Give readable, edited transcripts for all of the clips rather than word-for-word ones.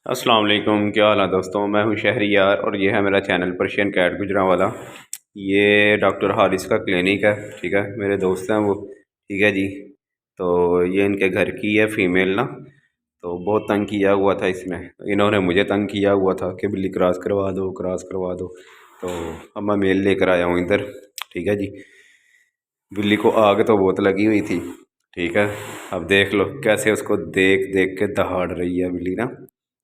अस्सलाम वालेकुम, क्या हाल है दोस्तों। मैं हूं शहरियार और ये है मेरा चैनल पर्शियन कैट गुजरांवाला। ये डॉक्टर हारिस का क्लिनिक है। ठीक है, मेरे दोस्त हैं वो। ठीक है जी। तो ये इनके घर की है फीमेल ना। तो बहुत तंग किया हुआ था इसने। इन्होंने मुझे तंग किया हुआ था कि बिल्ली क्रॉस करवा दो, क्रॉस करवा दो। तो अब मैं मेल लेकर आया हूँ इधर। ठीक है जी। बिल्ली को आग तो बहुत लगी हुई थी। ठीक है। अब देख लो कैसे उसको देख देख के दहाड़ रही है बिल्ली ना।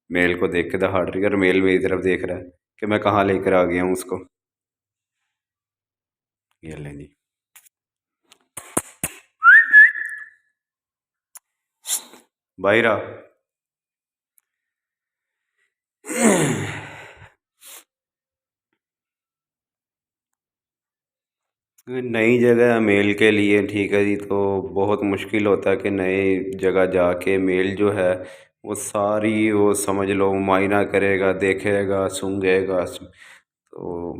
मेल को देख के दहाड़ रही है और मेल मेरी तरफ देख रहा है कि मैं कहाँ लेकर आ गया हूँ उसको। ये ले जी। बाहर नई जगह मेल के लिए, ठीक है जी, तो बहुत मुश्किल होता है कि नई जगह जाके मेल जो है वो सारी वो समझ लो मुआयना करेगा, देखेगा, सूंघेगा। तो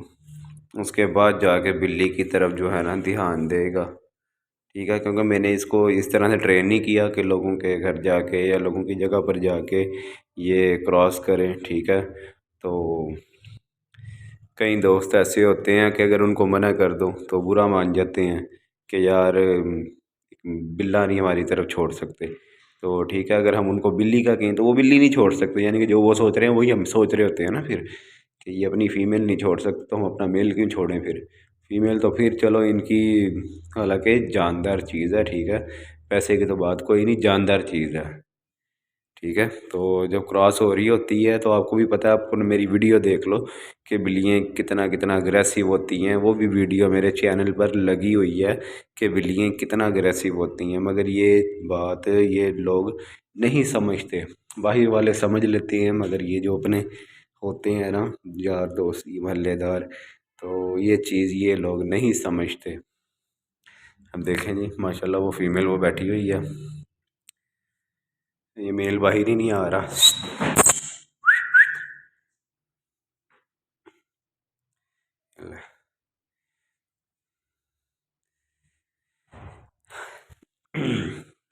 उसके बाद जाके बिल्ली की तरफ जो है ना ध्यान देगा। ठीक है, क्योंकि मैंने इसको इस तरह से ट्रेन नहीं किया कि लोगों के घर जाके या लोगों की जगह पर जाके ये क्रॉस करें। ठीक है। तो कई दोस्त ऐसे होते हैं कि अगर उनको मना कर दो तो बुरा मान जाते हैं कि यार बिल्ला नहीं हमारी तरफ छोड़ सकते। तो ठीक है, अगर हम उनको बिल्ली का कहें तो वो बिल्ली नहीं छोड़ सकते, यानी कि जो वो सोच रहे हैं वही हम सोच रहे होते हैं ना फिर, कि ये अपनी फ़ीमेल नहीं छोड़ सकते तो हम अपना मेल क्यों छोड़ें फिर। फ़ीमेल तो फिर चलो इनकी हालांकि जानदार चीज़ है। ठीक है, पैसे की तो बात कोई नहीं, जानदार चीज़ है। ठीक है। तो जब क्रॉस हो रही होती है तो आपको भी पता है, आप मेरी वीडियो देख लो कि बिल्लियाँ कितना कितना अग्रेसिव होती हैं। वो भी वीडियो मेरे चैनल पर लगी हुई है कि बिल्लियाँ कितना अग्रेसिव होती हैं, मगर ये बात ये लोग नहीं समझते। बाहर वाले समझ लेते हैं, मगर ये जो अपने होते हैं ना यार दोस्त मोहल्लेदार, तो ये चीज़ ये लोग नहीं समझते। अब देखें जी, माशाल्लाह वो फीमेल वो बैठी हुई है, ये मेल बाहर ही नहीं आ रहा।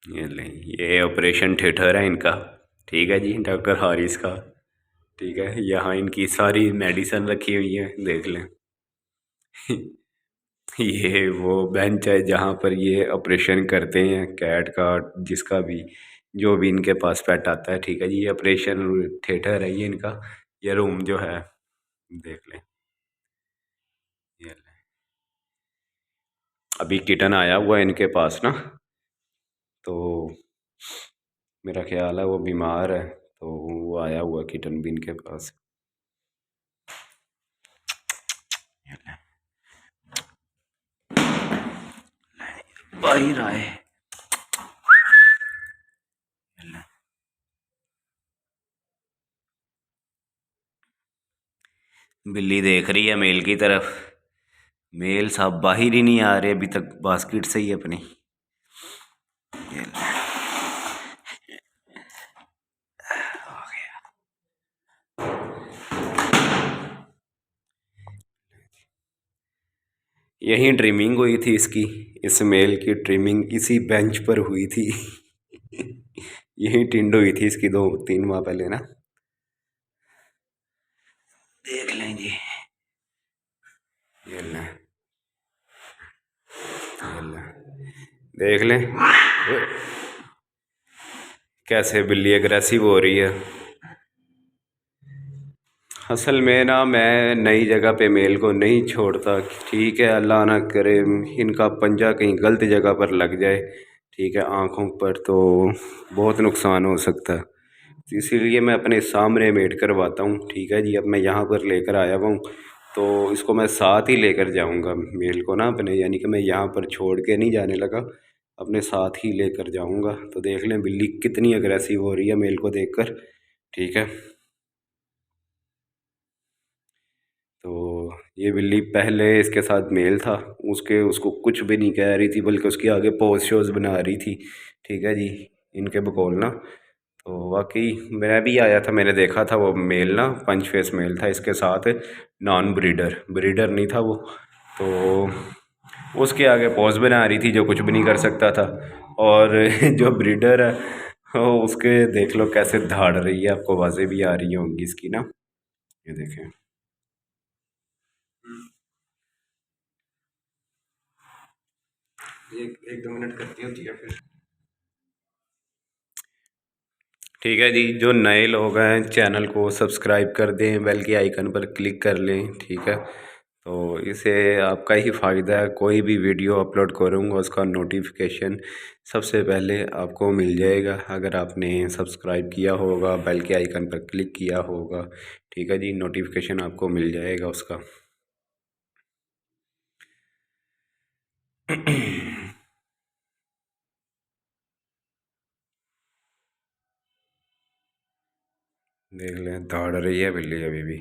ये ले, ये ऑपरेशन थिएटर है इनका। ठीक है जी, डॉक्टर हारिस का। ठीक है, यहाँ इनकी सारी मेडिसिन रखी हुई है, देख लें। ये वो बेंच है जहाँ पर ये ऑपरेशन करते हैं कैट का, जिसका भी जो भी इनके पास पेट आता है। ठीक है जी, ये ऑपरेशन थिएटर है ये इनका, ये रूम जो है, देख लें। ये लें। अभी किटन आया हुआ है इनके पास ना, तो मेरा ख्याल है वो बीमार है, तो वो आया हुआ किटन भी इनके पास। बाहर आए। बिल्ली देख रही है मेल की तरफ। मेल साहब बाहर ही नहीं आ रहे अभी तक, बास्केट से ही अपनी। ये ले। यहीं ट्रिमिंग हुई थी इसकी, इस मेल की ट्रिमिंग इसी बेंच पर हुई थी। यहीं टिंड हुई थी इसकी 2-3 माह पहले ना। देख लें जी। ये लें, ये लें, देख लें कैसे बिल्ली अग्रेसिव हो रही है। असल में ना मैं नई जगह पे मेल को नहीं छोड़ता। ठीक है, अल्लाह ना करे इनका पंजा कहीं गलत जगह पर लग जाए, ठीक है, आँखों पर, तो बहुत नुकसान हो सकता है। तो इसीलिए मैं अपने सामने मेड करवाता हूँ। ठीक है जी, अब मैं यहाँ पर लेकर आया हुआ हूँ तो इसको मैं साथ ही लेकर जाऊँगा मेल को ना अपने, यानी कि मैं यहाँ पर छोड़ के नहीं जाने लगा, अपने साथ ही लेकर जाऊँगा। तो देख लें बिल्ली कितनी अग्रेसिव हो रही है मेल को देखकर। ठीक है। तो ये बिल्ली पहले इसके साथ मेल था, उसके उसको कुछ भी नहीं कह रही थी, बल्कि उसके आगे पोज शोज बना रही थी। ठीक है जी, इनके बकौल ना। तो वाकई मैं भी आया था, मैंने देखा था वो मेल ना पंच फेस मेल था इसके साथ, नॉन ब्रीडर, ब्रीडर नहीं था वो। तो उसके आगे पोज बना रही थी जो कुछ भी नहीं कर सकता था। और जो ब्रीडर है उसके देख लो कैसे धाड़ रही है, आपको आवाज़ें भी आ रही होंगी इसकी ना। ये देखें। एक एक दो मिनट करती होती है फिर। ठीक है जी, जो नए लोग हैं चैनल को सब्सक्राइब कर दें, बेल के आइकन पर क्लिक कर लें, ठीक है। तो इससे आपका ही फ़ायदा है, कोई भी वीडियो अपलोड करूँगा उसका नोटिफिकेशन सबसे पहले आपको मिल जाएगा, अगर आपने सब्सक्राइब किया होगा, बेल के आइकन पर क्लिक किया होगा, ठीक है जी, नोटिफिकेशन आपको मिल जाएगा उसका। देख लें, दौड़ रही है बिल्ली अभी भी।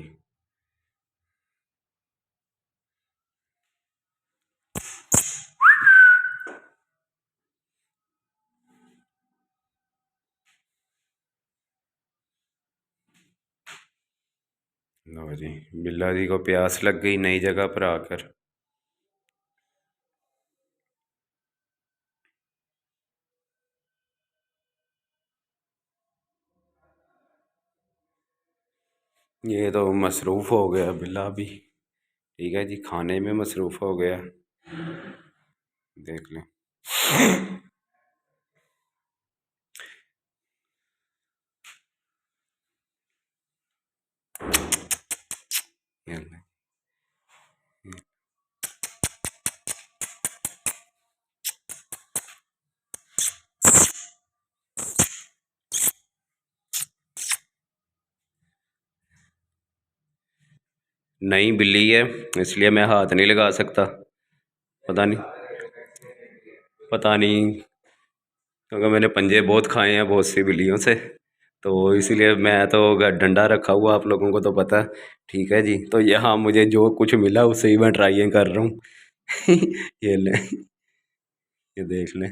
लो जी, बिल्ला जी को प्यास लग गई नई जगह पर आकर। ये तो मसरूफ़ हो गया बिल्ला भी, ठीक है जी, खाने में मसरूफ़ हो गया। देख लें। ये लें। नई बिल्ली है इसलिए मैं हाथ नहीं लगा सकता। पता नहीं, पता नहीं, क्योंकि मैंने पंजे बहुत खाए हैं बहुत सी बिल्लियों से, तो इसीलिए मैं तो डंडा रखा हुआ, आप लोगों को तो पता। ठीक है जी, तो यहाँ मुझे जो कुछ मिला उससे ही मैं ट्राई कर रहा हूँ। ये ले, ये देख लें।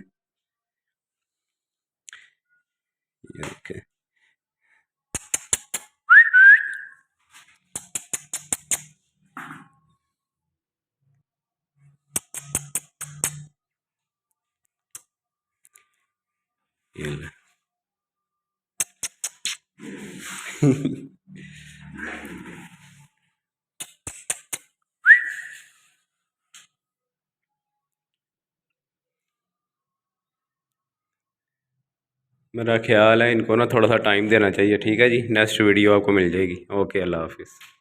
ये देखें। ये ले। मेरा ख्याल है इनको ना थोड़ा सा टाइम देना चाहिए, ठीक है जी। नेक्स्ट वीडियो आपको मिल जाएगी। ओके, अल्लाह हाफिज़।